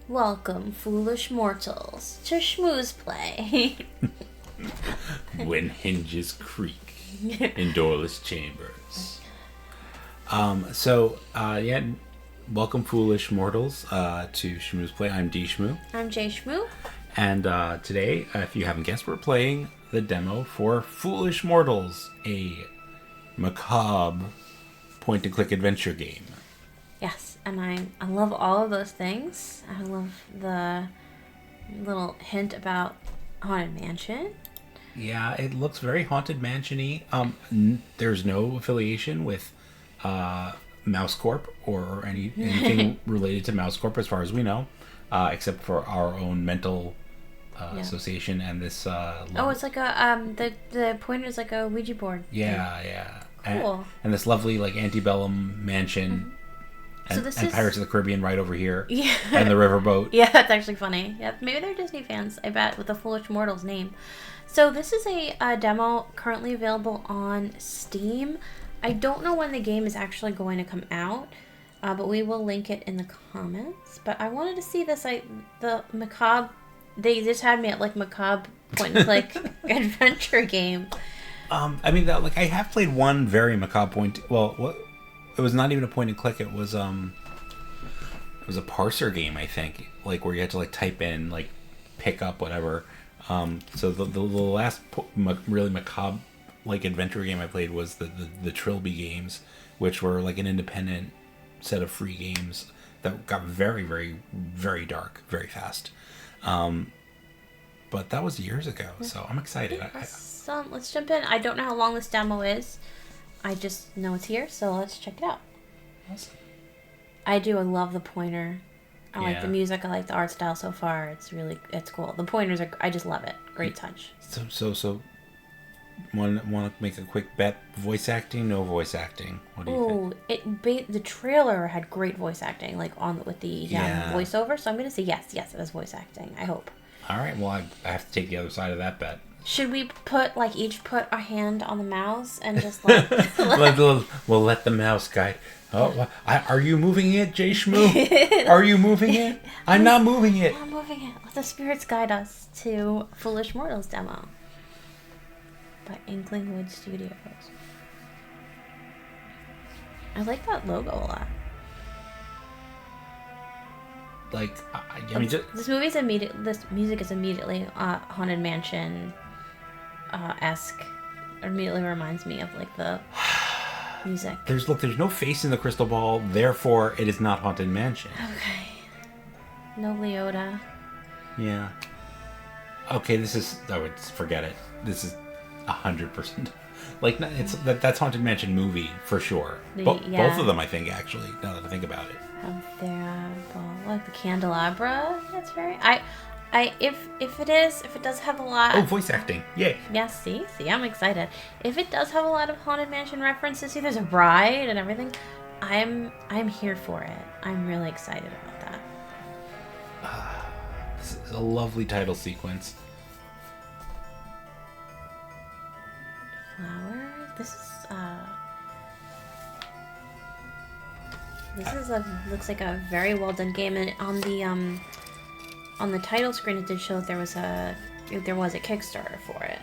Welcome, foolish mortals, to Shmoo's Play. Shmoo's Play. When hinges creak in doorless chambers. Welcome, foolish mortals, to Shmoo's Play. I'm DShmoo. I'm JShmoo. And today, if you haven't guessed, we're playing the demo for Foolish Mortals, a macabre point-and-click adventure game. Yes, and I love all of those things. I love the little hint about Haunted Mansion. Yeah, it looks very Haunted Mansion-y. There's no affiliation with Mouse Corp or anything related to Mouse Corp as far as we know, except for our own mental association and this. It's like a the pointer is like a Ouija board. Yeah. Cool. And this lovely like antebellum mansion. And, and Pirates of the Caribbean right over here. Yeah. And the riverboat. Yeah, that's actually funny. Yeah, maybe they're Disney fans, I bet, with the Foolish Mortals name. So this is a demo currently available on Steam. I don't know when the game is actually going to come out, but we will link it in the comments. But I wanted to see this, the macabre. They just had me at like macabre point-and-click adventure game. I have played one very macabre point. Well, what? It was not even a point and click. It was a parser game, I think, like where you had to like type in, like pick up whatever. So the last really macabre like adventure game I played was the Trilby games, which were like an independent set of free games that got very, very, very dark very fast. But that was years ago, so I'm excited. Let's jump in. I don't know how long this demo is. I just know it's here, so let's check it out. Awesome. I love the pointer. I like the music. I like the art style so far. It's cool. The pointers I just love it. Great touch. So, want to make a quick bet? Voice acting? No voice acting. What do you think? The trailer had great voice acting, like with the voiceover. So I'm gonna say yes. Yes, it was voice acting. I hope. All right. Well, I have to take the other side of that bet. Should we each put our hand on the mouse and just like... we'll let the mouse guide. Oh, are you moving it, JShmoo? Are you moving it? I'm not moving it. I'm moving it. Let the spirits guide us to Foolish Mortals demo by Inklingwood Studios. I like that logo a lot. This music is immediately Haunted Mansion esque. Immediately reminds me of like the music. There's no face in the crystal ball, therefore it is not Haunted Mansion. Okay. No Leota. Yeah. Okay, forget it. This is 100%. Like that's Haunted Mansion movie for sure. Both of them, I think, actually. Now that I think about it. Like the candelabra. That's very. If it does have a lot. Oh, voice acting! Yay! Yeah, see, I'm excited. If it does have a lot of Haunted Mansion references, see, there's a bride and everything. I'm here for it. I'm really excited about that. This is a lovely title sequence. Flowers. Looks like a very well done game, and on the title screen it did show that there was a Kickstarter for it.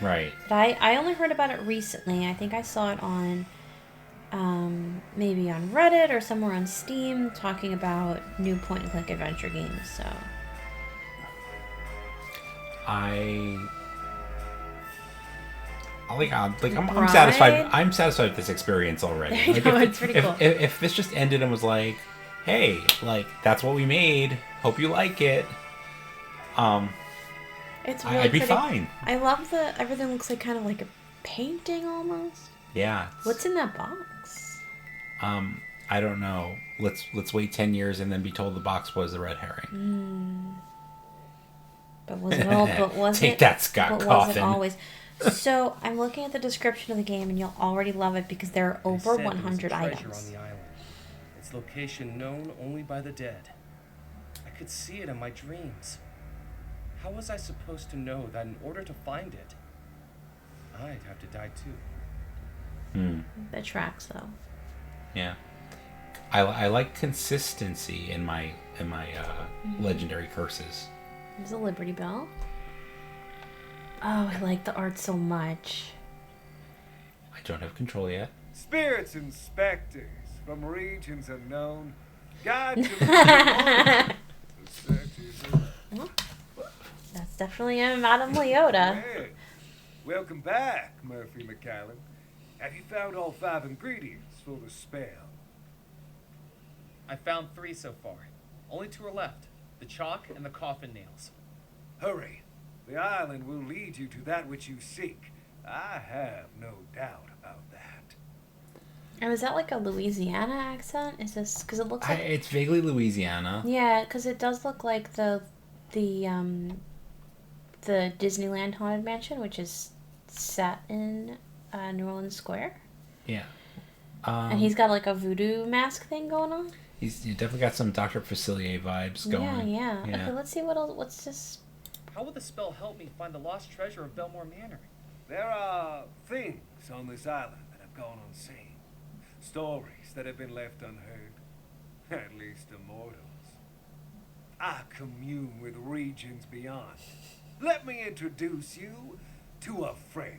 Right. But I only heard about it recently. I think I saw it on maybe on Reddit or somewhere on Steam talking about new point and click adventure games. So I'm satisfied. I'm satisfied with this experience already. It's pretty cool. If this just ended and was like, "Hey, that's what we made. Hope you like it," I'd be fine. I love everything looks like kind of like a painting almost. Yeah. What's in that box? I don't know. Let's wait 10 years and then be told the box was a red herring. But was it all? But was Take that, Scott Cawthon. Was it always? So I'm looking at the description of the game, and you'll already love it because there are over 100 items. On the island. Its location known only by the dead. I could see it in my dreams. How was I supposed to know that in order to find it, I'd have to die too? That tracks, though. Yeah. I like consistency in my legendary curses. There's a Liberty Bell. Oh, I like the art so much. I don't have control yet. Spirits and specters from regions unknown, guide to the search is over. That's definitely a Madame Leota. Hey, welcome back, Murphy McCallum. Have you found all 5 ingredients for the spell? I found 3 so far. Only 2 are left. The chalk and the coffin nails. Hurry. The island will lead you to that which you seek. I have no doubt about that. And is that like a Louisiana accent? Is this because it looks like It's vaguely Louisiana. yeah, because it does look like the Disneyland Haunted Mansion, which is set in New Orleans Square, Yeah. and he's got like a voodoo mask thing going on. He's definitely got some Dr. Facilier vibes going. Yeah. Yeah. Okay, let's see what else. What's this? How will the spell help me find the lost treasure of Belmore Manor? There are things on this island that have gone unseen. Stories that have been left unheard. At least immortals. I commune with regions beyond. Let me introduce you to a friend.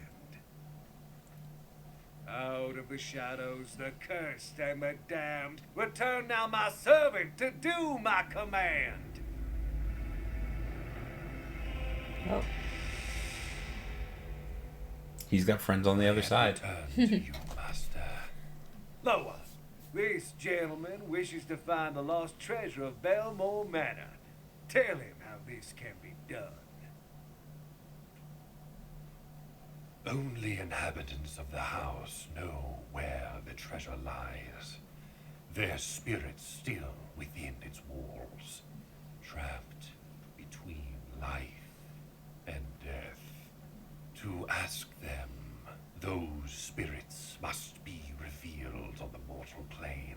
Out of the shadows, the cursed and the damned, return now my servant to do my command. Oh, He's got friends on the other side. Return to you, master. Loa, this gentleman wishes to find the lost treasure of Belmore Manor. Tell him how this can be done. Only inhabitants of the house know where the treasure lies. Their spirits still within its walls, trapped between life and death. To ask them, those spirits must be revealed on the mortal plane.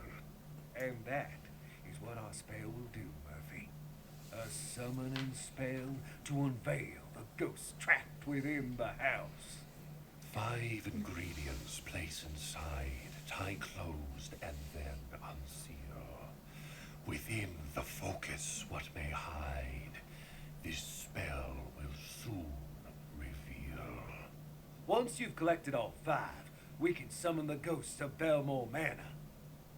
And that is what our spell will do, Murphy. A summoning spell to unveil the ghosts trapped within the house. 5 ingredients place inside, tie closed, and then unseal. Within the focus what may hide, this spell will soon reveal. Once you've collected all 5, we can summon the ghosts of Belmore Manor.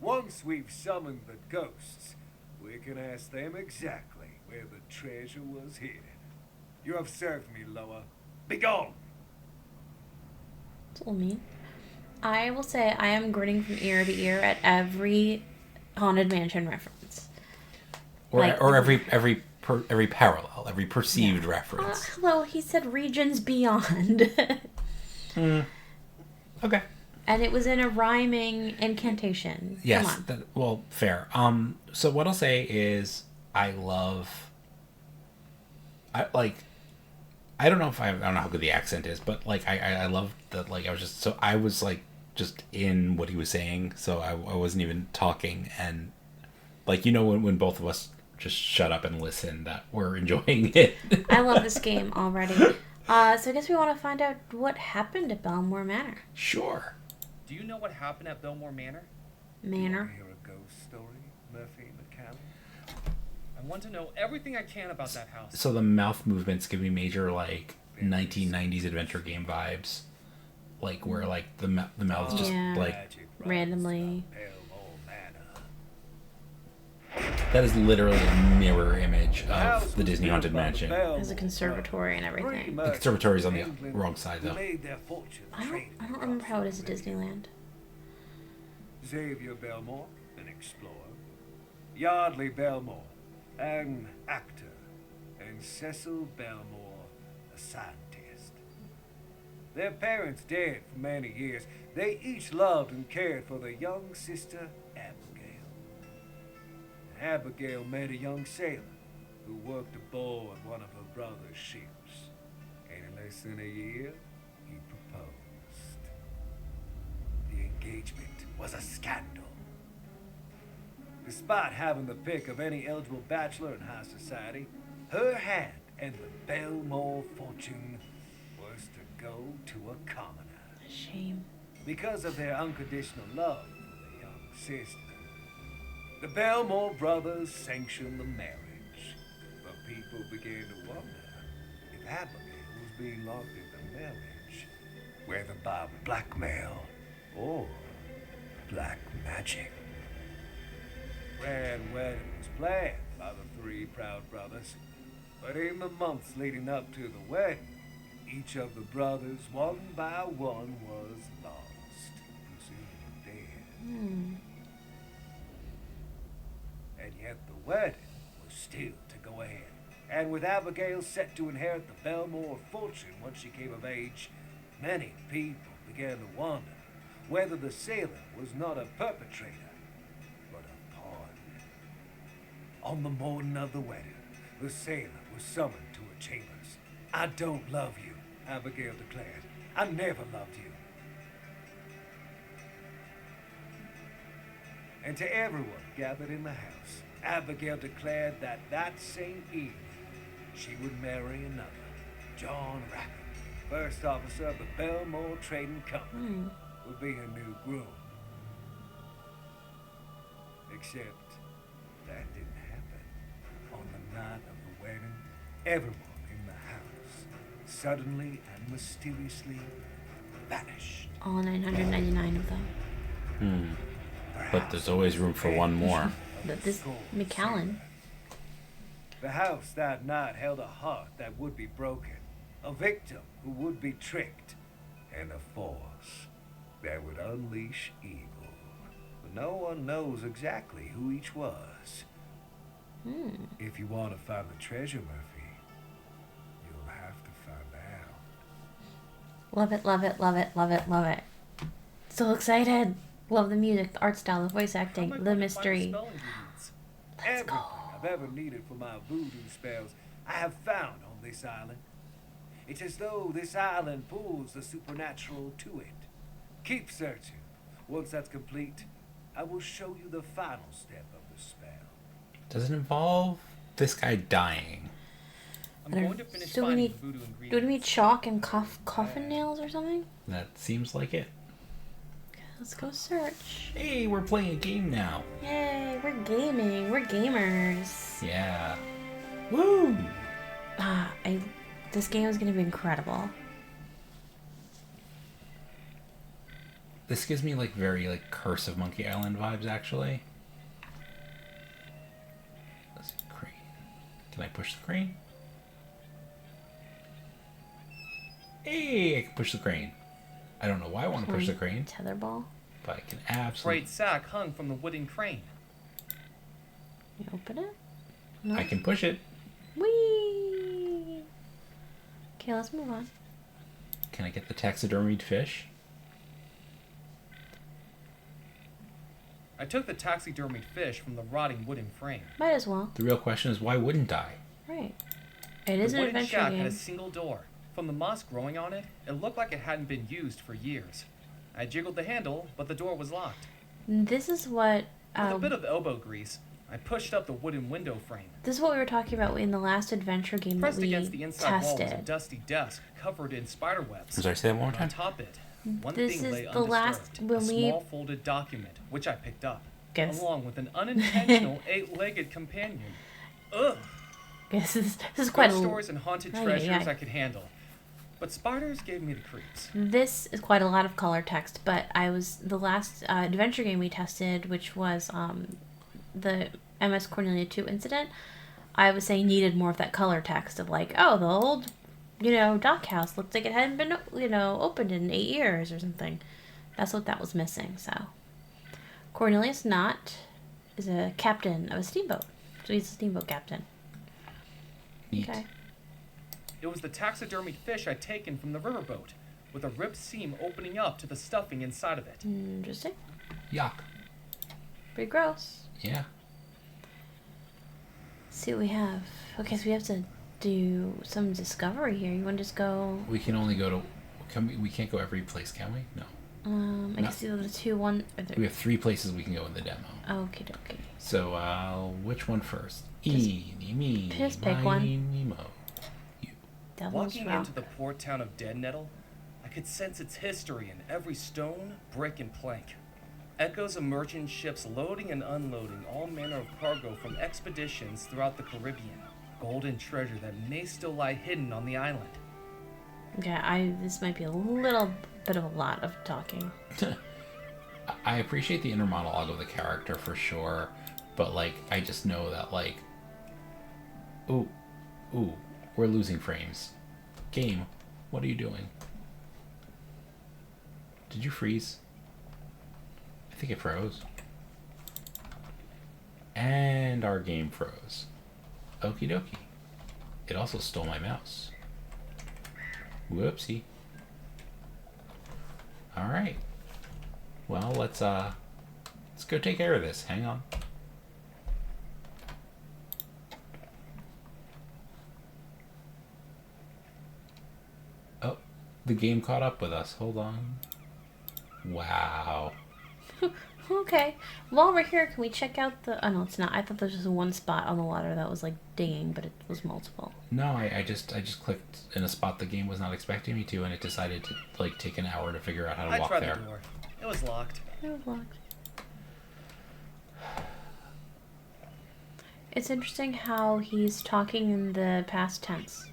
Once we've summoned the ghosts, we can ask them exactly where the treasure was hidden. You have served me, Loa. Begone! it's a little mean. I will say I am grinning from ear to ear at every Haunted Mansion reference. Or Like- every parallel, every perceived reference. Hello, he said regions beyond. Okay. And it was in a rhyming incantation. Yes. Come on. Well, fair. So what I'll say is I don't know I don't know how good the accent is, but like I love that. Like I was like just in what he was saying, so I wasn't even talking, and like when both of us just shut up and listen, that we're enjoying it. I love this game already. So I guess we want to find out what happened at Belmore Manor. Sure. Do you know what happened at Belmore Manor? You wanna Manor. hear a ghost story, Murphy McCallum? I want to know everything I can about that house. So the mouth movements give me major like 1990s adventure game vibes, like where like the mouth is just Yeah. like Magic runs randomly. the Belmore Manor. that is literally a mirror image of the Disney Haunted Mansion. There's a conservatory and everything. The conservatory is on the wrong side, though. Made their fortune I trading don't remember how it is at across the Disneyland. Xavier Belmore, an explorer. Yardley Belmore, an actor. And Cecil Belmore, a scientist. Their parents dead for many years. They each loved and cared for their young sister, Abigail. Abigail met a young sailor who worked aboard one of her brother's ships. And in less than a year, he proposed. The engagement was a scandal. Despite having the pick of any eligible bachelor in high society, her hand and the Belmore fortune was to go to a commoner. Shame. Because of their unconditional love for their young sister, The Belmore brothers sanctioned the marriage, but people began to wonder if Abigail was being locked into marriage, whether by blackmail or black magic. Grand wedding was planned by the three proud brothers, but in the months leading up to the wedding, each of the brothers, one by one, was lost, presumed dead. And yet the wedding was still to go ahead. And with Abigail set to inherit the Belmore fortune once she came of age, many people began to wonder whether the sailor was not a perpetrator, but a pawn. On the morning of the wedding, the sailor was summoned to her chambers. "I don't love you," Abigail declared. "I never loved you." And to everyone gathered in the house, Abigail declared that that same evening she would marry another, John Rabbit, first officer of the Belmore Trading Company, would be her new groom. Except that didn't happen. On the night of the wedding, everyone in the house suddenly and mysteriously vanished. All 999 of them. But there's always room for one more. But this McAllen. The house that night held a heart that would be broken, a victim who would be tricked, and a force that would unleash evil. But no one knows exactly who each was. If you want to find the treasure, Murphy, you'll have to find out. Love it, love it, love it, love it, love it. So excited. Love the music, the art style, the voice acting, the mystery. Everything I've ever needed for my voodoo spells, I have found on this island. It's as though this island pulls the supernatural to it. Keep searching. Once that's complete, I will show you the final step of the spell. Does it involve this guy dying? I'm going to finish Do we finding need, the voodoo do we ingredients. need chalk and coffin nails or something? That seems like it. Let's go search. Hey, we're playing a game now. Yay, we're gaming. We're gamers. Yeah. Woo! This game is going to be incredible. This gives me like very like Curse of Monkey Island vibes actually. Let's see, crane. Can I push the crane? Hey, I can push the crane. I don't know why I want to push the crane, Tetherball. but I can absolutely. Freight sack hung from the wooden crane. You open it? No. I can push it. Whee! Okay, let's move on. Can I get the taxidermied fish? I took the taxidermied fish from the rotting wooden frame. Might as well. The real question is why wouldn't I? Right. It is The an wooden adventure shack game. had a single door. From the moss growing on it, it looked like it hadn't been used for years. I jiggled the handle, but the door was locked. This is what With a bit of elbow grease, I pushed up the wooden window frame. this is what we were talking about in the last adventure game that Pressed we against the inside wall was a tested. dusty desk covered in spider webs. I'm sorry, say that one more On time. top it, one This thing is lay the undisturbed. last- when a we- small folded document, which I picked up, Guess. along with an unintentional eight-legged companion. Ugh! This is quite Ghost a stories and haunted Ay, ay, treasures ay. I could handle. But spiders gave me the creeps. This is quite a lot of color text, but the last adventure game we tested, which was the MS Cornelia 2 incident, I was saying needed more of that color text of like, oh, the old, dock house looks like it hadn't been, opened in 8 years or something. That's what that was missing, so. Cornelius Knott is a captain of a steamboat, so he's a steamboat captain. Neat. Okay. It was the taxidermied fish I'd taken from the riverboat, with a ripped seam opening up to the stuffing inside of it. Interesting. Yuck. Pretty gross. Yeah. Let's see what we have. Okay, so we have to do some discovery here. You want to just go? We can only go to. We can't go every place, can we? No. I guess either the two one. We have 3 places we can go in the demo. Okay, okay. So, which one first? Eeny, meeny, just pick one. miny, mo. You. Devil's Walking Rock. into the poor town of Dead Nettle, I could sense its history in every stone, brick, and plank. Echoes of merchant ships loading and unloading all manner of cargo from expeditions throughout the Caribbean. Golden treasure that may still lie hidden on the island. Okay, this might be a little bit of a lot of talking. I appreciate the inner monologue of the character for sure, but like I just know that like, ooh, we're losing frames. Game, what are you doing? Did you freeze? I think it froze. And our game froze. Okie dokie. It also stole my mouse. Whoopsie. Alright. Well, let's go take care of this. Hang on. Oh, the game caught up with us. Hold on. Wow. Okay. While we're here, can we check out the... Oh, no, it's not. I thought there was just one spot on the water that was, like, dinging, but it was multiple. No, I just clicked in a spot the game was not expecting me to, and it decided to, like, take an hour to figure out how to walk tried there. the door. It was locked. It was locked. It's interesting how he's talking in the past tense.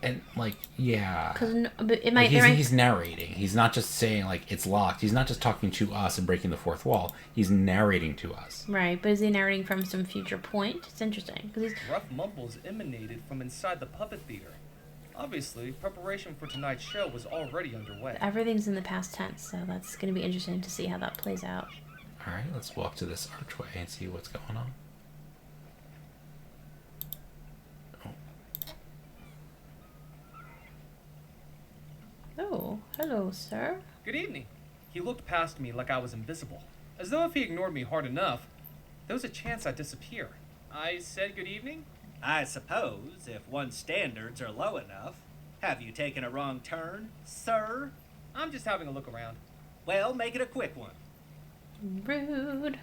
And, like, yeah. Because it Like, might... he's narrating. He's not just saying, like, it's locked. He's not just talking to us and breaking the fourth wall. He's narrating to us. Right, but is he narrating from some future point? It's interesting. Cause he's... Rough mumbles emanated from inside the puppet theater. Obviously, preparation for tonight's show was already underway. Everything's in the past tense, so that's going to be interesting to see how that plays out. Alright, let's walk to this archway and see what's going on. Oh, hello, sir. Good evening. He looked past me like I was invisible, as though if he ignored me hard enough, there was a chance I'd disappear. I said good evening? I suppose, if one's standards are low enough. Have you taken a wrong turn, sir? I'm just having a look around. Well, make it a quick one. Rude.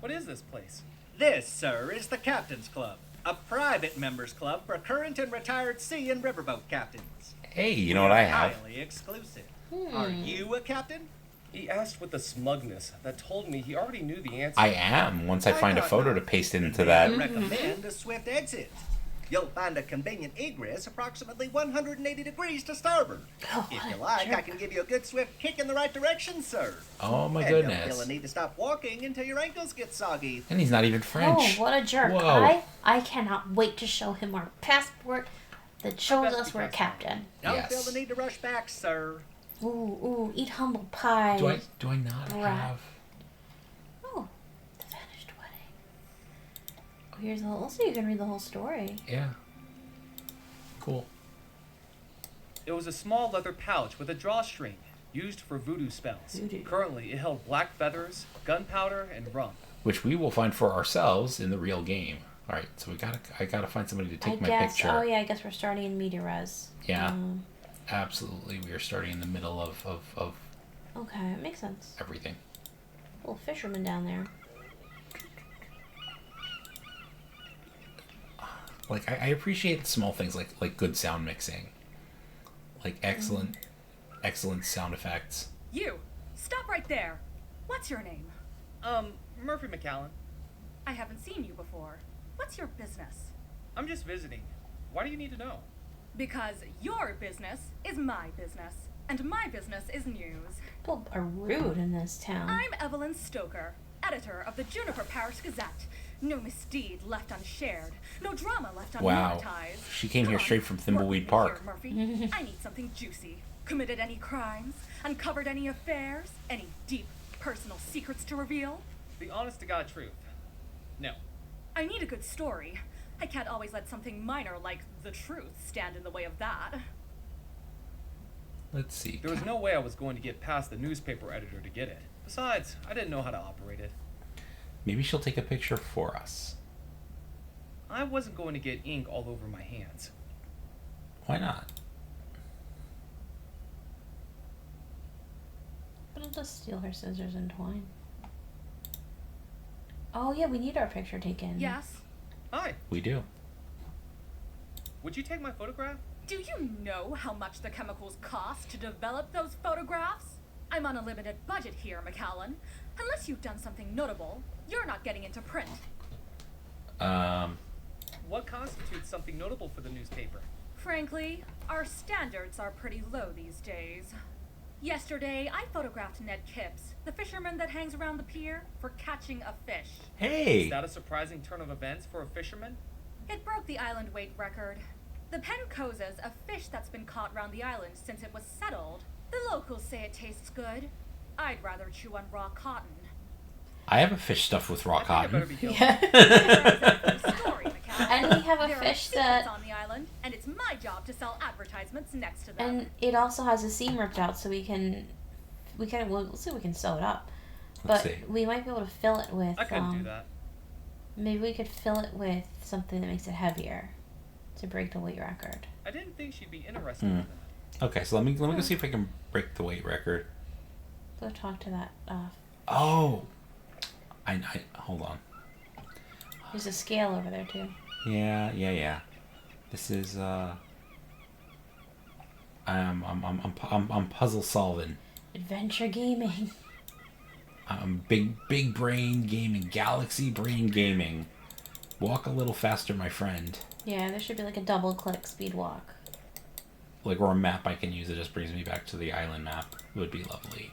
What is this place? This, sir, is the Captain's Club, a private members club for current and retired sea and riverboat captains. Hey, you know what I have? Highly exclusive. Are you a captain? He asked with a smugness that told me he already knew the answer. I am, once I find a thought photo not. to paste into I that. recommend a swift exit. You'll find a convenient egress approximately 180 degrees to starboard. Oh, If you what a like, I jerk. can give you a good swift kick in the right direction, sir. Oh my And Don't goodness. feel a need to stop walking until your ankles get soggy. And he's not even French. Oh, what a jerk. Whoa. I cannot wait to show him our passport that shows us we're a captain. Don't Yes. feel the need to rush back, sir. Ooh, eat humble pie. Do I not Brat. have? Oh, the vanished wedding. Oh, here's the whole... So you can read the whole story. Yeah. Cool. It was a small leather pouch with a drawstring, used for voodoo spells. Voodoo. Currently, it held black feathers, gunpowder, and rum. Which we will find for ourselves in the real game. All right, so I gotta find somebody to take my picture. Oh yeah, I guess we're starting in media res. Yeah. Absolutely, we are starting in the middle of Okay, it makes sense. everything. Little fisherman down there. Like I appreciate small things like good sound mixing, like excellent sound effects. You! Stop right there! What's your name? Murphy McAllen. I haven't seen you before. What's your business? I'm just visiting. Why do you need to know? Because your business is my business, and my business is news. People are rude in this town. I'm Evelyn Stoker, editor of the Juniper Parish Gazette. No misdeed left unshared, no drama left Wow. unmonetized. She came Come here on, straight from work Thimbleweed with me Park. here, Murphy. I need something juicy. Committed any crimes? Uncovered any affairs? Any deep personal secrets to reveal? The honest to God truth. No. I need a good story. I can't always let something minor like the truth stand in the way of that. Let's see. There was no way I was going to get past the newspaper editor to get it. Besides, I didn't know how to operate it. Maybe she'll take a picture for us. I wasn't going to get ink all over my hands. Why not? But I'll just steal her scissors and twine. Oh yeah, we need our picture taken. Yes? Hi, We do. would you take my photograph? Do you know how much the chemicals cost to develop those photographs? I'm on a limited budget here, McAllen. Unless you've done something notable, you're not getting into print. What constitutes something notable for the newspaper? Frankly, our standards are pretty low these days. Yesterday, I photographed Ned Kipps, the fisherman that hangs around the pier, for catching a fish. Hey! Is that a surprising turn of events for a fisherman? It broke the island weight record. The pencosa's a fish that's been caught round the island since it was settled. The locals say it tastes good. I'd rather chew on raw cotton. I have a fish stuffed with raw I think I better cotton. be going. Yeah. Story, McAllen. And we have a There are fish secrets that... on the island, and it's my job to sell advertisements next to them. And it also has a seam ripped out, so we can we'll see if we can sew it up. Let's But see. we might be able to fill it with I couldn't do that. maybe we could fill it with something that makes it heavier to break the weight record. I didn't think she'd be interested in that. Okay, so let me go see if I can break the weight record. Go talk to that Oh! I hold on. there's a scale over there too. Yeah. This is I'm puzzle solving. Adventure gaming. I'm big brain gaming, galaxy brain gaming. Walk a little faster, my friend. Yeah, there should be like a double click speed walk. Like, or a map I can use that just brings me back to the island map would be lovely.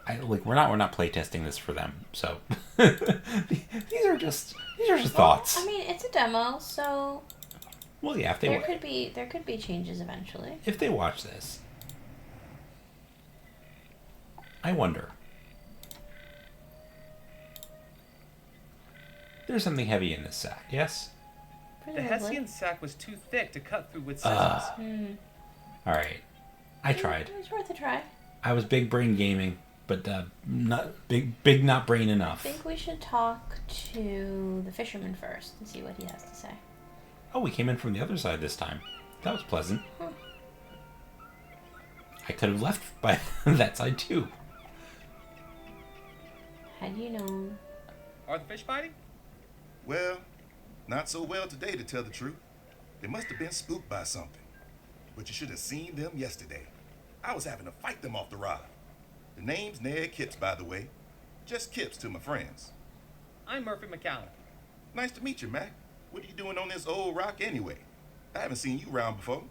We're not playtesting this for them, so these are just thoughts. I mean, it's a demo, so Well, yeah, if there could be changes eventually. if they watch this, I wonder. There's something heavy in this sack, yes? The Presumably. Hessian sack was too thick to cut through with scissors. All right, I tried. It was worth a try. I was big brain gaming, but not big not brain I enough. think we should talk to the fisherman first and see what he has to say. Oh, we came in from the other side this time. That was pleasant. Huh. I could have left by that side too. Had you known? Are the fish biting? Well, not so well today, to tell the truth. They must have been spooked by something. But you should have seen them yesterday. I was having to fight them off the rod. The name's Ned Kipps, by the way. Just Kipps to my friends. I'm Murphy McAllen. Nice to meet you, Mac. What are you doing on this old rock anyway? I haven't seen you around before.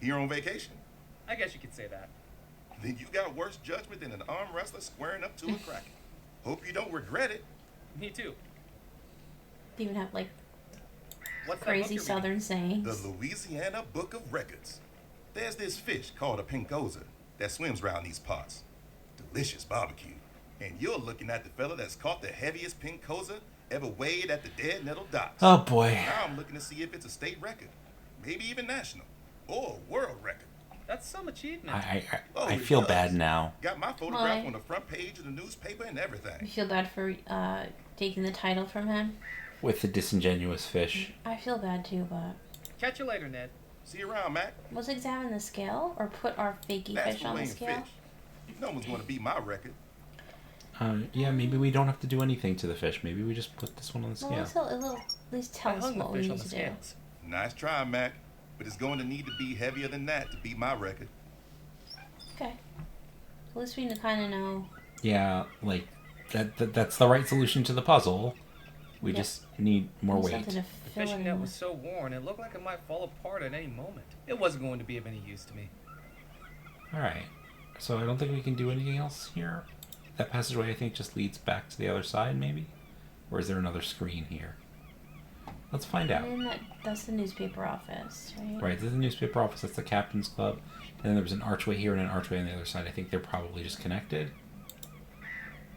Here on vacation. I guess you could say that. Then you got worse judgment than an arm wrestler squaring up to a kraken. Hope you don't regret it. Me too. They even have like What's that book crazy you're reading? southern sayings. The Louisiana Book of Records. There's this fish called a pinkosa that swims around these parts. Delicious barbecue. And you're looking at the fella that's caught the heaviest pinkosa ever weighed at the Dead Nettle Docks. Oh boy. Now I'm looking to see if it's a state record, maybe even national, or a world record. That's some achievement. I feel bad now. Got my photograph Why? on the front page of the newspaper and You everything. feel bad for taking the title from him. With the disingenuous fish. I feel bad too, but Catch you later, Ned. See you around, Mac. let's examine the scale or put our fakey That's fish for on the weighing scale. fish. No one's going to beat my record. Yeah, maybe we don't have to do anything to the fish. Maybe we just put this one on the Well, scale. it'll at least I tell us hung the what we fish need on the to do. scales. Nice try, Mac. But it's going to need to be heavier than that to beat my record. Okay. At least we kind of know. Yeah, like that's the right solution to the puzzle. We Yep. just need more Need weight. something to The fill it fishing in net with. was so worn, it looked like it might fall apart at any moment. It wasn't going to be of any use to me. All right. So I don't think we can do anything else here. That passageway, I think, just leads back to the other side, maybe? Or is there another screen here? Let's find out. And then that's the newspaper office, right? Right, this is the newspaper office, that's the captain's club. And then there was an archway here and an archway on the other side. I think they're probably just connected.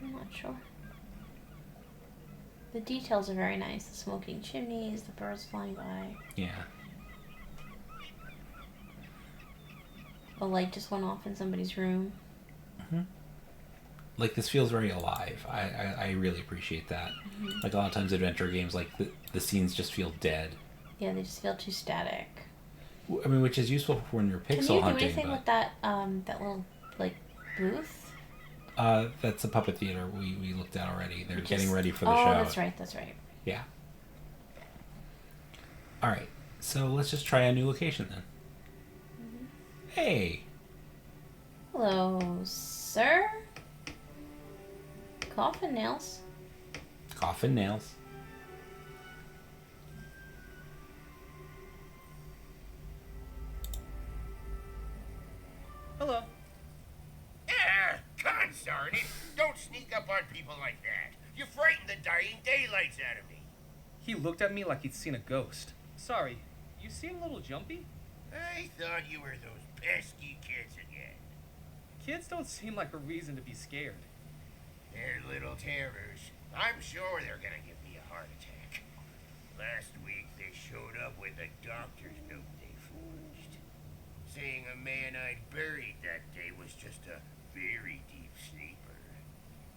I'm not sure. The details are very nice. The smoking chimneys, the birds flying by. Yeah. A light just went off in somebody's room. Like, this feels very alive. I really appreciate that. Like, a lot of times adventure games, like, the scenes just feel dead. Yeah, they just feel too static. I mean, which is useful for when you're Can pixel you do hunting, anything but... with that that little like booth? That's the puppet theater we looked at already. They're Just- getting ready for the oh, show. that's right. That's right. Yeah. Alright, so let's just try a new location then. Hey! Hello, sir. Coffin nails. Coffin nails. Hello. Ah, consarn it! Don't sneak up on people like that. You frighten the dying daylights out of me. He looked at me like he'd seen a ghost. Sorry, you seem a little jumpy. I thought you were those pesky kids again. Kids don't seem like a reason to be scared. They're little terrors. I'm sure they're gonna give me a heart attack. Last week they showed up with a doctor's note they forged, saying a man I'd buried that day was just a very deep sleeper.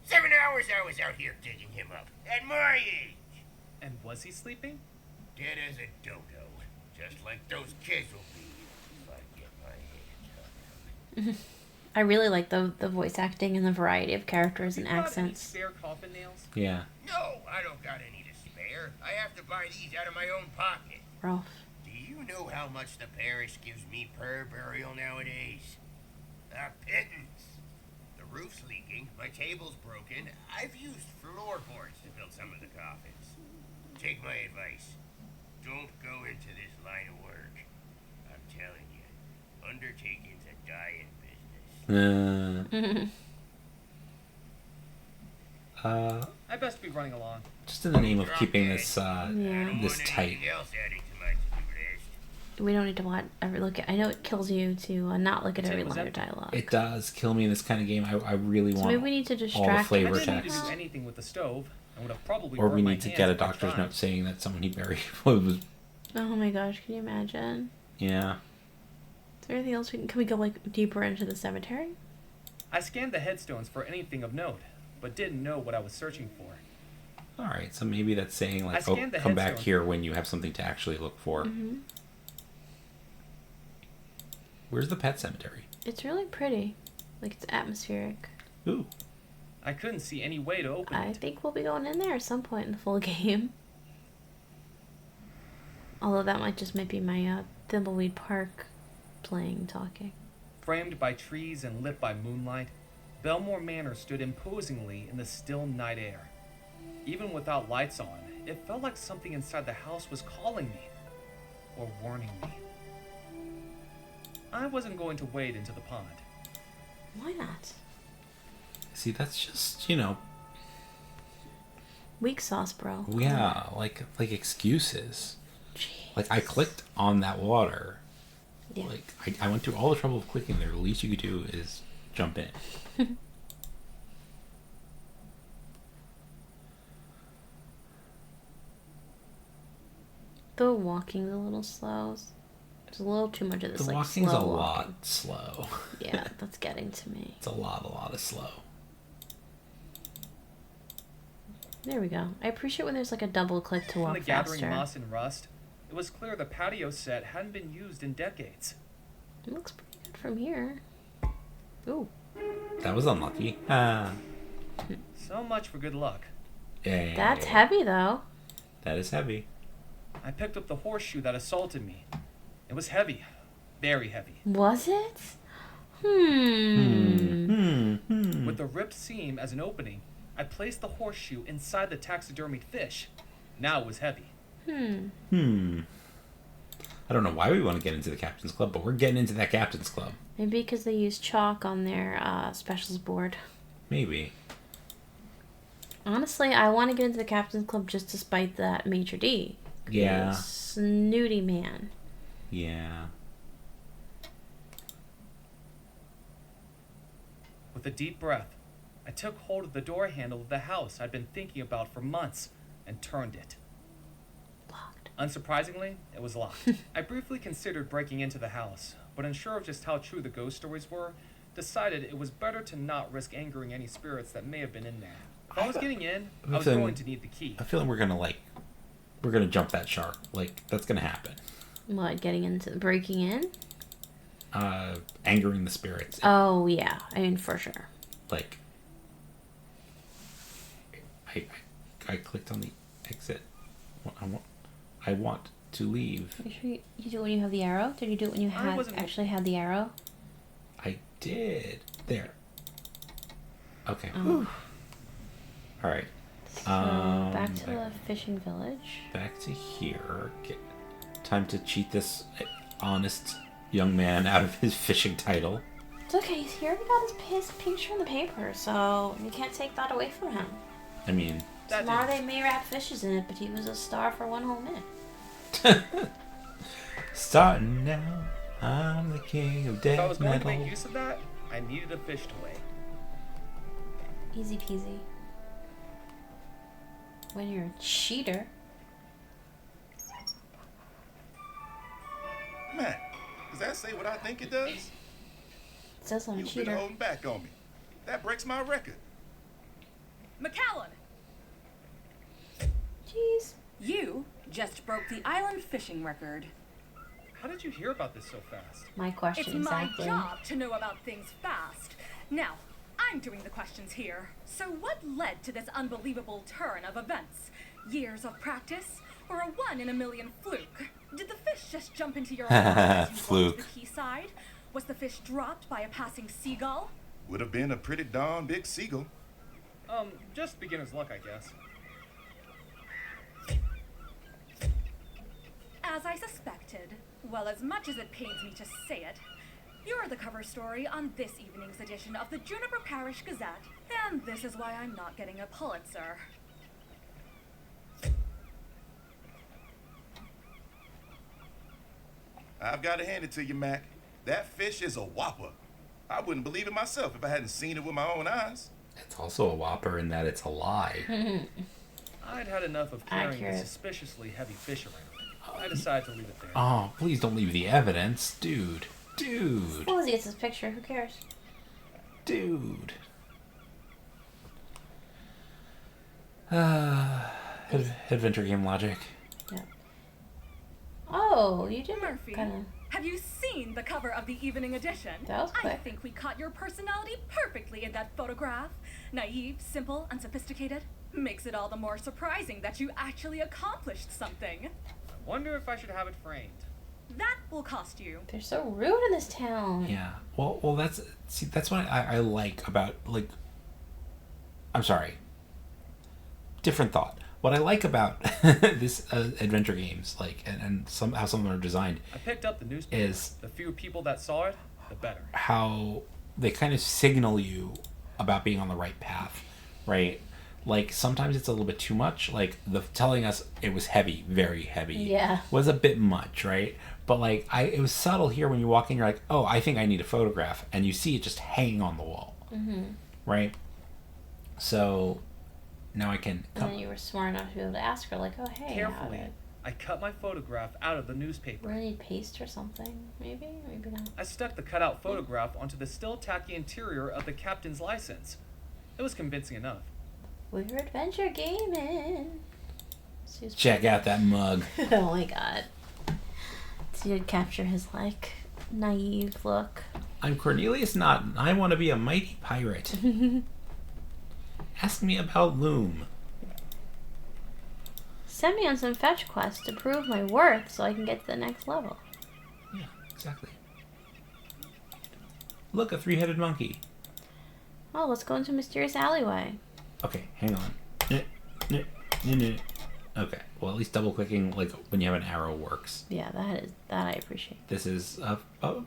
7 hours I was out here digging him up, at my age. And was he sleeping? Dead as a dodo, just like those kids will be if I get my hands on them. I really like the voice acting and the variety of characters and You got any accents. spare coffin nails? Yeah. No, I don't got any to spare. I have to buy these out of my own pocket. Rough. Do you know how much the parish gives me per burial nowadays? A pittance. The roof's leaking, my table's broken. I've used floorboards to build some of the coffins. Take my advice. Don't go into this line of work. I'm telling you, undertaking's a dying business. I best be running along. Just in the name of Drop keeping dead. this I don't this want tight. anything else adding to my to-do list. We don't need to watch every look at. I know it kills you to not look at The every table's line of empty. dialogue. It does kill me in this kind of game. I really So want maybe we need to all the distract I flavor didn't need to text. do anything with the stove. I would have probably Or burned we my need to hands get a a bunch of doctor's note times. saying that someone he buried was. Oh my gosh, can you imagine? Yeah. Is there anything else we can we go like deeper into the cemetery? I scanned the headstones for anything of note, but didn't know what I was searching for. Alright, so maybe that's saying, I like, oh, scanned the come back headstone. here when you have something to actually look for. Mm-hmm. Where's the pet cemetery? It's really pretty. Like, it's atmospheric. Ooh. I couldn't see any way to open I it. think we'll be going in there at some point in the full game. Although that might be my Thimbleweed Park talking. Framed by trees and lit by moonlight, Belmore Manor stood imposingly in the still night air. Even without lights on, it felt like something inside the house was calling me, or warning me. I wasn't going to wade into the pond. Why not? See, that's just, you know, Weak sauce, bro. yeah, like excuses. Jeez. Like, I clicked on that water. Yeah. Like, I went through all the trouble of clicking there. The least you could do is jump in. The walking's a little slow. There's a little too much of this, The like, walking's slow a walking. lot slow. Yeah, that's getting to me. It's a lot of slow. There we go. I appreciate when there's like a double click to From walk the gathering faster. moss and rust, it was clear the patio set hadn't been used in decades. It looks pretty good from here. Ooh. That was unlucky. Ah. So much for good luck. Yay. That's heavy though. That is heavy. I picked up the horseshoe that assaulted me. It was heavy. Very heavy. Was it? With the ripped seam as an opening, I placed the horseshoe inside the taxidermied fish. Now it was heavy. I don't know why we want to get into the Captain's Club, but we're getting into that Captain's Club. Maybe because they use chalk on their specials board. Maybe. Honestly, I want to get into the Captain's Club just to spite that Maitre D'. Yeah. Snooty man. Yeah. With a deep breath, I took hold of the door handle of the house I'd been thinking about for months and turned it. Locked. Unsurprisingly, it was locked. I briefly considered breaking into the house, but unsure of just how true the ghost stories were, decided it was better to not risk angering any spirits that may have been in there. If I was getting in, I was going to need the key. I feel like we're gonna jump that shark. Like, that's gonna happen. What, getting into breaking in? Angering the spirits. Oh, yeah. I mean, for sure. Like, I clicked on the exit. I want to leave. Make sure you do it when you have the arrow. Did you do it when you I wasn't- actually had the arrow? did. There. Okay. Oh. All right. So back to the fishing village. Back to here. Time to cheat this honest young man out of his fishing title. It's okay. He already got his picture in the paper, so you can't take that away from him. I mean... Tomorrow they may wrap fishes in it, but he was a star for 1 whole minute. Starting now, I'm the king of death If I was going metal. to make use of that, I needed a fish to weigh. Easy peasy. When you're a cheater. Matt, does that say what I think it does? It says I'm a You've been cheater. holding back on me. That breaks my record. McAllen, Jeez. You just broke the island fishing record. How did you hear about this so fast? My question it's exactly. my job to know about things fast. Now, I'm doing the questions here. So what led to this unbelievable turn of events? Years of practice? Or a 1 in a million fluke? Did the fish just jump into your arms as you Fluke. walked the quayside? Was the fish dropped by a passing seagull? Would have been a pretty darn big seagull. Just beginner's luck, I guess. As I suspected, well, as much as it pains me to say it, you're the cover story on this evening's edition of the Juniper Parish Gazette, and this is why I'm not getting a Pulitzer. I've got to hand it to you, Mac. That fish is a whopper. I wouldn't believe it myself if I hadn't seen it with my own eyes. It's also a whopper in that it's a lie. I'd had enough of carrying Accurate. a suspiciously heavy fish around. I decided to leave it there. Oh, please don't leave the evidence. Dude. As long as he gets his picture, who cares? Dude. Adventure game logic. Yeah. Oh, you did Murphy, kind of. have you seen the cover of the evening edition? That was I quick. think we caught your personality perfectly in that photograph. Naive, simple, unsophisticated. Makes it all the more surprising that you actually accomplished something. I wonder if I should have it framed. That will cost you. They're so rude in this town. Yeah. Well, that's what I like about, like, I'm sorry. Different thought. What I like about this adventure games, like, and how some of them are designed, I picked up the newspaper. is The fewer people that saw it, the better. how they kind of signal you about being on the right path, right? Like, sometimes it's a little bit too much. Like, the telling us it was heavy, very heavy, Yeah. was a bit much, right? But, like, it was subtle here when you walk in, you're like, oh, I think I need a photograph. And you see it just hanging on the wall, right? So, now I can And then you were smart enough to be able to ask her, like, oh, hey, Carefully, I cut my photograph out of the newspaper. we're gonna need paste or something, maybe? Maybe not. I stuck the cutout photograph onto the still tacky interior of the captain's license. It was convincing enough. We're adventure gaming. Sue's- check out that mug. Oh my god. So you'd capture his, like, naive look. I'm Cornelius Naughton. I want to be a mighty pirate. Ask me about Loom. Send me on some fetch quests to prove my worth so I can get to the next level. Yeah, exactly. Look, a 3-headed monkey. Oh, let's go into a mysterious alleyway. Okay, hang on. Okay, well, at least double clicking, like, when you have an arrow works. Yeah, that I appreciate. This is a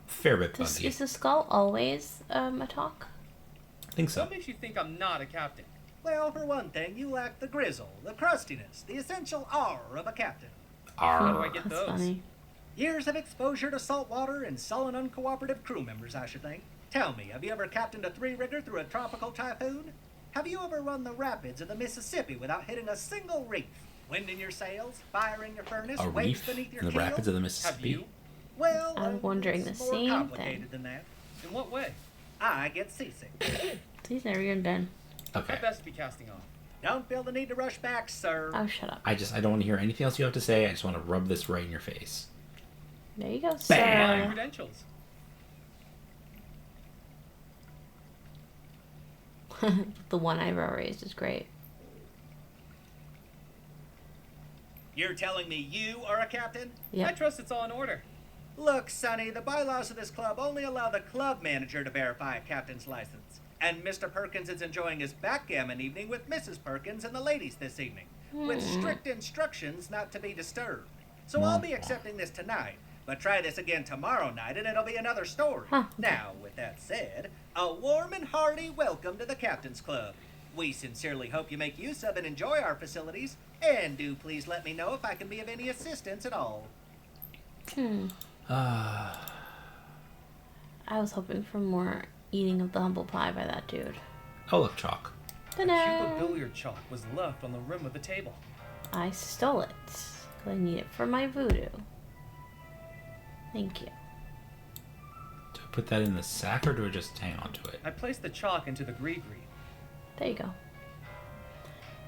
fair bit buggy. Is the skull always a talk? I think so. What makes you think I'm not a captain? Well, for one thing, you lack the grizzle, the crustiness, the essential R of a captain. How do I Arr. get That's those? funny. Years of exposure to salt water and sullen, uncooperative crew members, I should think. Tell me, have you ever captained a 3-rigger through a tropical typhoon? Have you ever run the rapids of the Mississippi without hitting a single reef? Wind in your sails, fire in your furnace, A waves reef beneath your in the keel? rapids of the Have Mississippi. you? Well, I was wondering it's the more same complicated thing. than that. In what way? I get seasick. He's never even been. Okay. I best be casting off. Don't feel the need to rush back, sir. Oh, shut up. I don't want to hear anything else you have to say. I just want to rub this right in your face. There you go, My sir. credentials. The one eyebrow raised is great. You're telling me you are a captain? I Yep. trust it's all in order. Look, Sonny, the bylaws of this club only allow the club manager to verify a captain's license. And Mr. Perkins is enjoying his backgammon evening with Mrs. Perkins and the ladies this evening, with strict instructions not to be disturbed. So I'll be accepting this tonight, but try this again tomorrow night and it'll be another story. Now, with that said, a warm and hearty welcome to the Captain's Club. We sincerely hope you make use of and enjoy our facilities, and do please let me know if I can be of any assistance at all. I was hoping for more eating of the humble pie by that dude. Oh, look, chalk. A cube of billiard chalk was left on the rim of the table. I stole it. I need it for my voodoo. Thank you. Do I put that in the sack or do I just hang on to it? I placed the chalk into the gree-gree. There you go.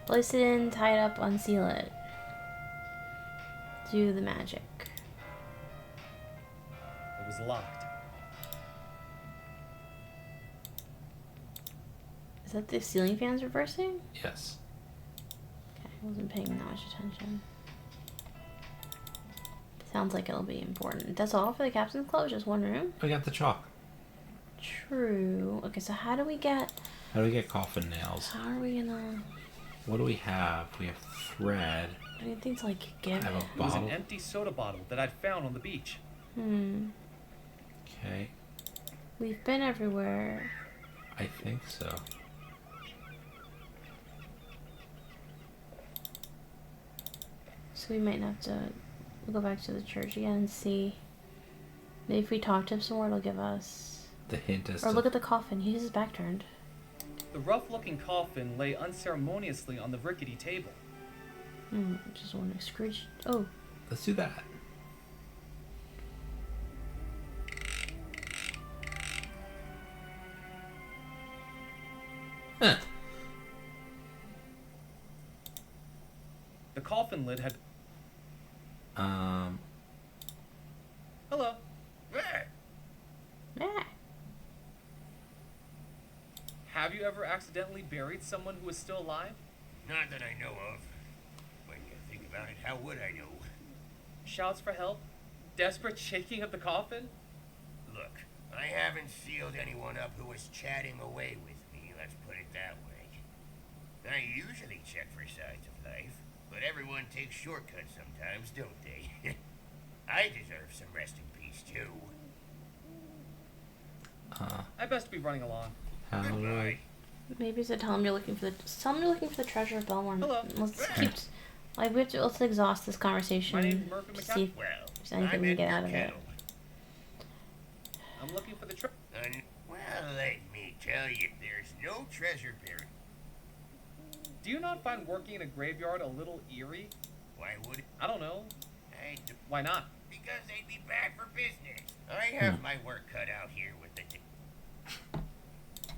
Place it in, tie it up, unseal it. Do the magic. It was locked. Is that the ceiling fans reversing? Yes. Okay, I wasn't paying that much attention. Sounds like it'll be important. That's all for the Captain's Club? Just one room? I got the chalk. True. Okay, so how do we get... How do we get coffin nails? How are we gonna... What do we have? We have thread. Anything to, like, give I have it? a It was bottle. an empty soda bottle that I'd found on the beach. Okay. We've been everywhere. I think so. So we might have to go back to the church again and see. Maybe if we talk to him some more, it'll give us... The hint is Or look at the coffin. He has his back turned. The rough-looking coffin lay unceremoniously on the rickety table. Just wondering. Scrooge... Oh. Let's do that. Huh. The coffin lid had... Hello. Yeah. Have you ever accidentally buried someone who is still alive? Not that I know of. When you think about it, how would I know? Shouts for help? Desperate shaking of the coffin? Look, I haven't sealed anyone up who was chatting away with me, let's put it that way. I usually check for signs of life, but everyone takes shortcuts sometimes, don't they? I deserve some rest in peace, too. I best be running along. How do I... Goodbye. Maybe to tell him you're looking for the... Tell him you're looking for the treasure of Belmore. Hello. Let's keep... Like, let's exhaust this conversation. My name's Murphy to McCall. see if Well, there's anything I'm we can get Edgar out of it. Kettle. I'm looking for the treasure. Well, let me tell you, there's no treasure buried. Do you not find working in a graveyard a little eerie? Why would it? I don't know. Why not? Because they'd be bad for business. I have my work cut out here with the...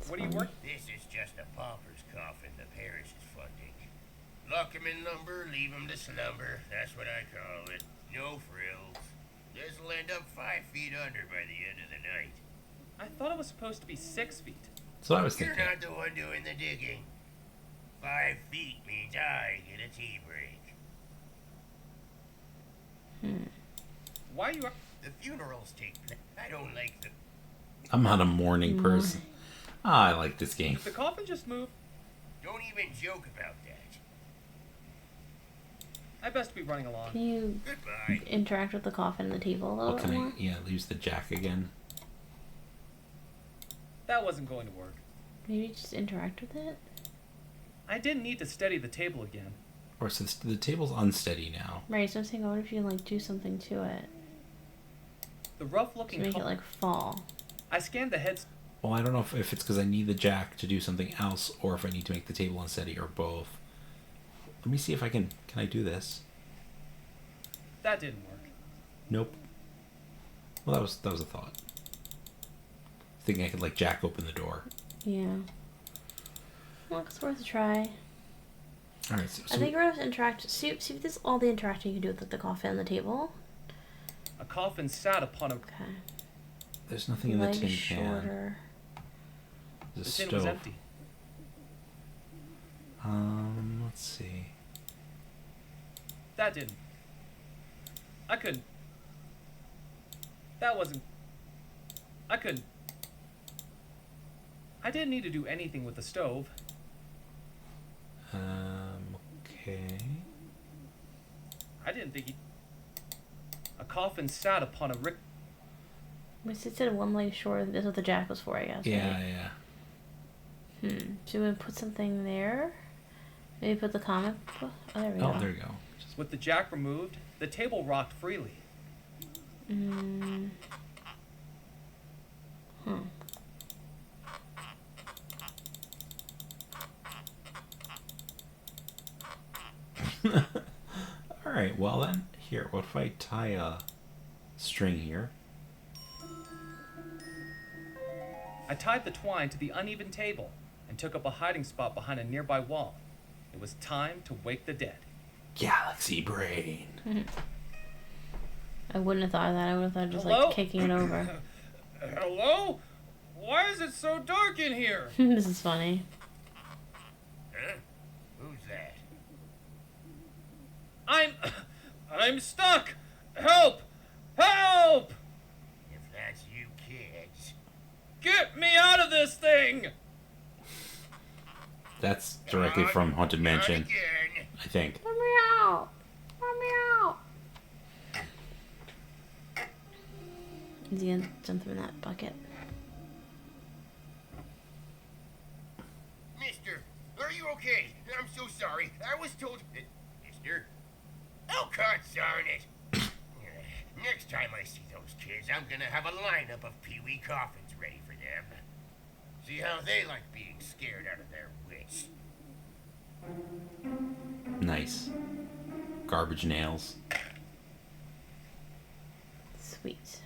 What do you work? This is just a pauper's coffin the parish is funding. Lock 'em in lumber, leave 'em to slumber. That's what I call it. No frills. This'll end up 5 feet under by the end of the night. I thought it was supposed to be 6 feet. That's what I was You're thinking. not the one doing the digging. 5 feet means I get a tea break. Why are you... The funerals take place. I don't like the... I'm not a morning person. I like this game. Did the coffin just move? Don't even joke about that. I best be running along. Can you Goodbye. interact with the coffin and the table a little Oh, bit can more? I use the jack again? That wasn't going to work. Maybe just interact with it? I didn't need to steady the table again. Or since the table's unsteady now. Right, so I'm saying, what if you, like, do something to it? The To rough-looking make it, like, fall. I scanned the heads. Well, I don't know if it's because I need the jack to do something else or if I need to make the table unsteady or both. Let me see if I can I do this? That didn't work. Nope. Well, that was a thought. Thinking I could, like, jack open the door. Yeah. Well, it's worth a try. Alright, so I think we're going to interact. See if this is all the interacting you can do with the coffin and the table. A coffin sat upon a... Okay. there's nothing in the Leg tin can. shorter. There's a The tin stove. was empty. Let's see. That didn't. I couldn't. That wasn't... I couldn't... I didn't need to do anything with the stove. Okay. I didn't think he... A coffin sat upon a rick... We said one leg short. That's what the jack was for, I guess. Yeah, right? yeah. Should we put something there? Maybe put the comic book? Oh, there we go. Oh, there you go. With the jack removed, the table rocked freely. Alright, well then, here, what if I tie a string here? I tied the twine to the uneven table and took up a hiding spot behind a nearby wall. It was time to wake the dead. Galaxy brain. I wouldn't have thought of that. I would have thought just Hello? like kicking it over. Hello? Why is it so dark in here? This is funny. Huh? Who's that? I'm stuck! Help! Help! If that's you kids. Get me out of this thing! That's directly from Haunted Not Mansion, again. I think. Let me out! Let me out! Is he gonna jump in that bucket? Mister, are you okay? I'm so sorry. I was told... Mister? Oh, God darn it. Next time I see those kids, I'm gonna have a lineup of Pee-wee coffins ready for them. See how they like being scared out of their wits. Nice. Garbage nails. Sweet.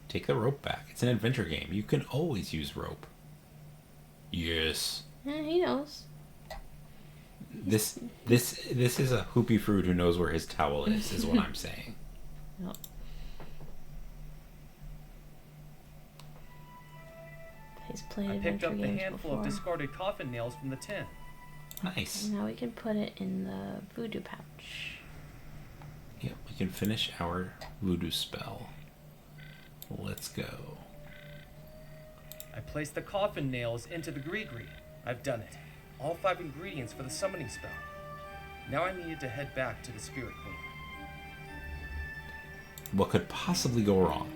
Take the rope back. It's an adventure game. You can always use rope. Yes. He knows. This is a hoopy fruit who knows where his towel is what I'm saying. Yep. He's played I picked adventure up the games handful before. of discarded coffin nails from the tin. Nice. Now we can put it in the voodoo pouch. Yep, we can finish our voodoo spell. Let's go. I placed the coffin nails into the gree-gree. I've done it. All 5 ingredients for the summoning spell. Now I needed to head back to the Spirit Queen. What could possibly go wrong?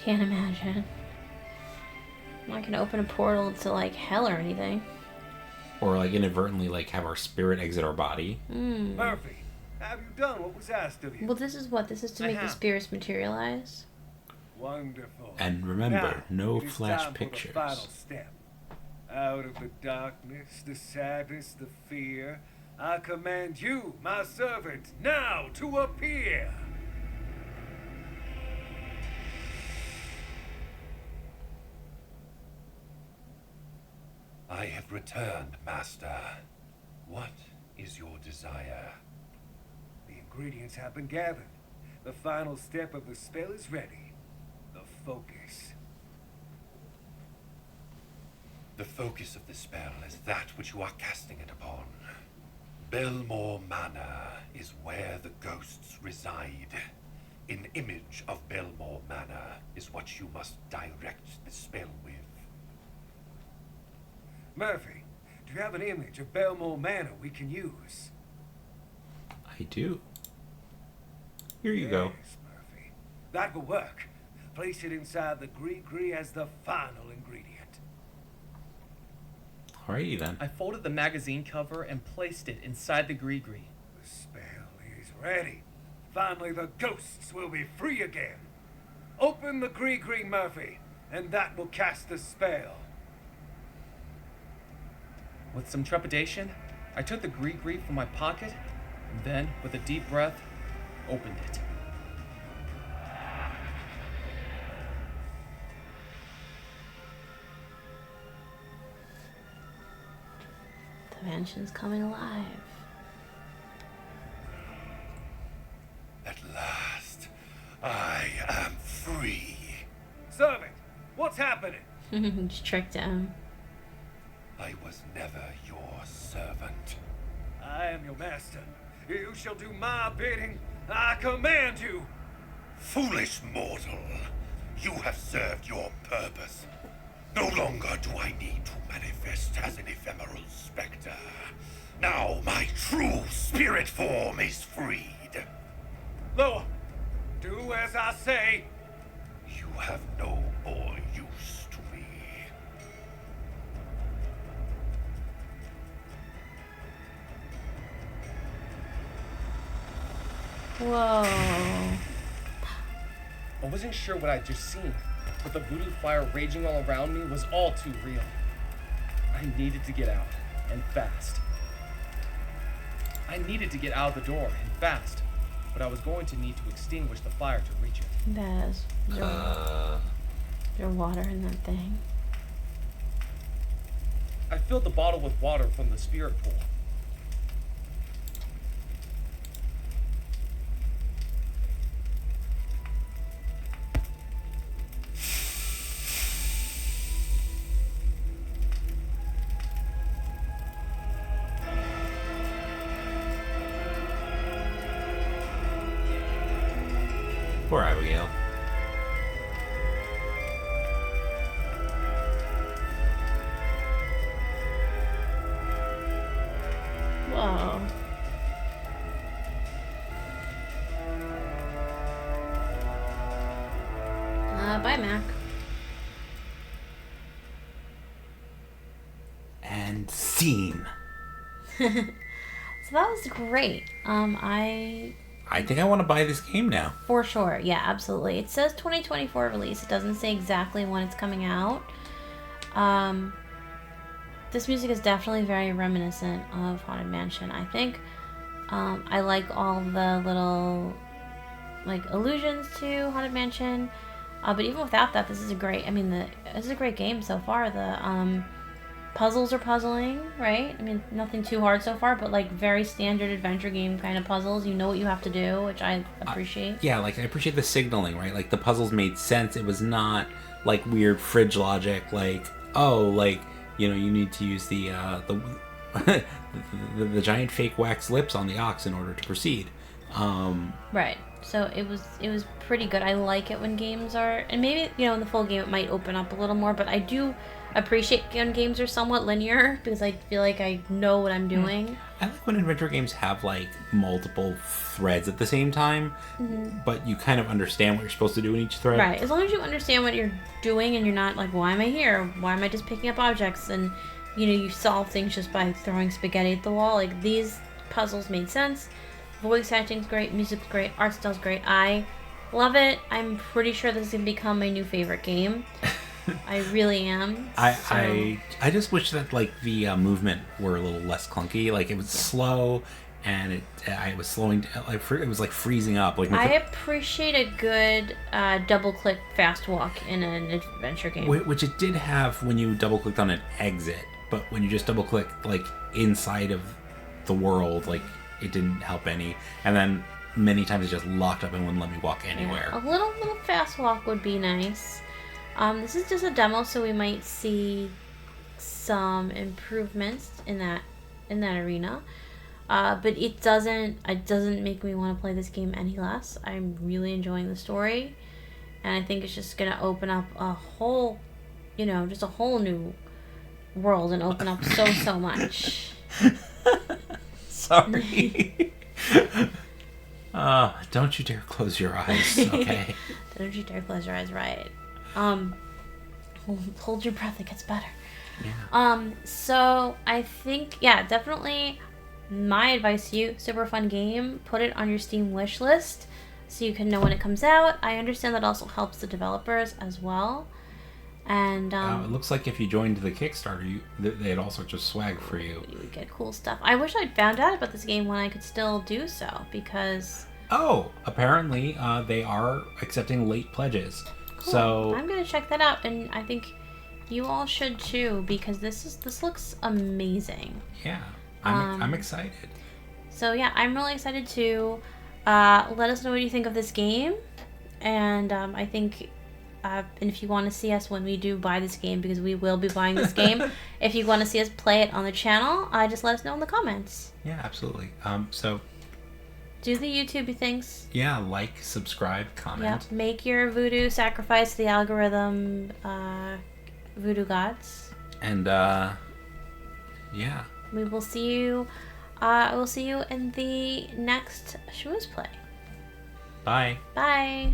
Can't imagine. I'm not gonna open a portal to like hell or anything. Or like inadvertently like have our spirit exit our body. Murphy, have you done what was asked of you? Well, this is what? This is to I make the have. spirits materialize? Wonderful. And remember, Now, no it is flash time pictures. For the final step. Out of the darkness, the sadness, the fear, I command you, my servant, now to appear. I have returned, Master. What is your desire? The ingredients have been gathered. The final step of the spell is ready. The focus. The focus of the spell is that which you are casting it upon. Belmore Manor is where the ghosts reside. An image of Belmore Manor is what you must direct the spell with. Murphy, do you have an image of Belmore Manor we can use? I do. Here you go. Yes, Murphy. That will work. Place it inside the gree-gree as the final ingredient. Alrighty then. I folded the magazine cover and placed it inside the gree-gree. The spell is ready. Finally, the ghosts will be free again. Open the gree-gree, Murphy, and that will cast the spell. With some trepidation, I took the gree-gree from my pocket and then, with a deep breath, opened it. The mansion's coming alive. At last, I am free. Servant, what's happening? Just tricked him. I was never your servant. I am your master. You shall do my bidding. I command you! Foolish mortal, you have served your purpose. No longer do I need to manifest as an ephemeral specter. Now my true spirit form is freed. Loa, do as I say. You have no more use to me. Whoa. I wasn't sure what I'd just seen, but the voodoo fire raging all around me was all too real. I needed to get out, and fast. I needed to get out of the door, and fast, but I was going to need to extinguish the fire to reach it. There's water in that thing. I filled the bottle with water from the spirit pool. Poor Abigail. Whoa. Bye, Mac. And scene. So that was great. I think I want to buy this game now. For sure, yeah, absolutely. It says 2024 release. It doesn't say exactly when it's coming out. This music is definitely very reminiscent of Haunted Mansion. I think I like all the little like allusions to Haunted Mansion. But even without that, this is a great. I mean, this is a great game so far. The puzzles are puzzling, right? I mean, nothing too hard so far, but like very standard adventure game kind of puzzles. You know what you have to do, which I appreciate. Yeah, like I appreciate the signaling, right? Like the puzzles made sense. It was not like weird fridge logic, like you need to use the the giant fake wax lips on the ox in order to proceed. Right. So it was pretty good. I like it when games are, and maybe in the full game it might open up a little more, but I do appreciate when games are somewhat linear because I feel like I know what I'm doing. I like when adventure games have like multiple threads at the same time, but you kind of understand what you're supposed to do in each thread. Right. As long as you understand what you're doing and you're not like, why am I here? Why am I just picking up objects? And you solve things just by throwing spaghetti at the wall. Like these puzzles made sense. Voice acting's great, music's great, art style's great. I love it. I'm pretty sure this is gonna become my new favorite game. I really am. I just wish that like the movement were a little less clunky. Like it was slow, and I was slowing. It was like freezing up. Like I appreciate a good double click fast walk in an adventure game, which it did have when you double clicked on an exit, but when you just double click like inside of the world, like it didn't help any. And then many times it just locked up and wouldn't let me walk anywhere. Yeah, a little fast walk would be nice. This is just a demo, so we might see some improvements in that arena. But it doesn't make me want to play this game any less. I'm really enjoying the story, and I think it's just gonna open up a whole, just a whole new world and open up so much. Sorry. Don't you dare close your eyes, okay? Don't you dare close your eyes, right. Hold your breath, it gets better. Yeah. So I think, definitely my advice to you, super fun game, put it on your Steam wish list so you can know when it comes out. I understand that also helps the developers as well. And it looks like if you joined the Kickstarter, they had all sorts of swag for you. You would get cool stuff. I wish I'd found out about this game when I could still do so, because... Oh, apparently they are accepting late pledges. Cool. So I'm going to check that out, and I think you all should too, because this looks amazing. Yeah, I'm excited. So yeah, I'm really excited too. Let us know what you think of this game, and I think... and if you want to see us when we do buy this game, because we will be buying this game, if you want to see us play it on the channel, just let us know in the comments. Yeah, absolutely. So do the YouTube things. Yeah, like, subscribe, comment. Yep. Make your voodoo sacrifice to the algorithm voodoo gods. And yeah. We will see you. We'll see you in the next Shmoo's play. Bye. Bye.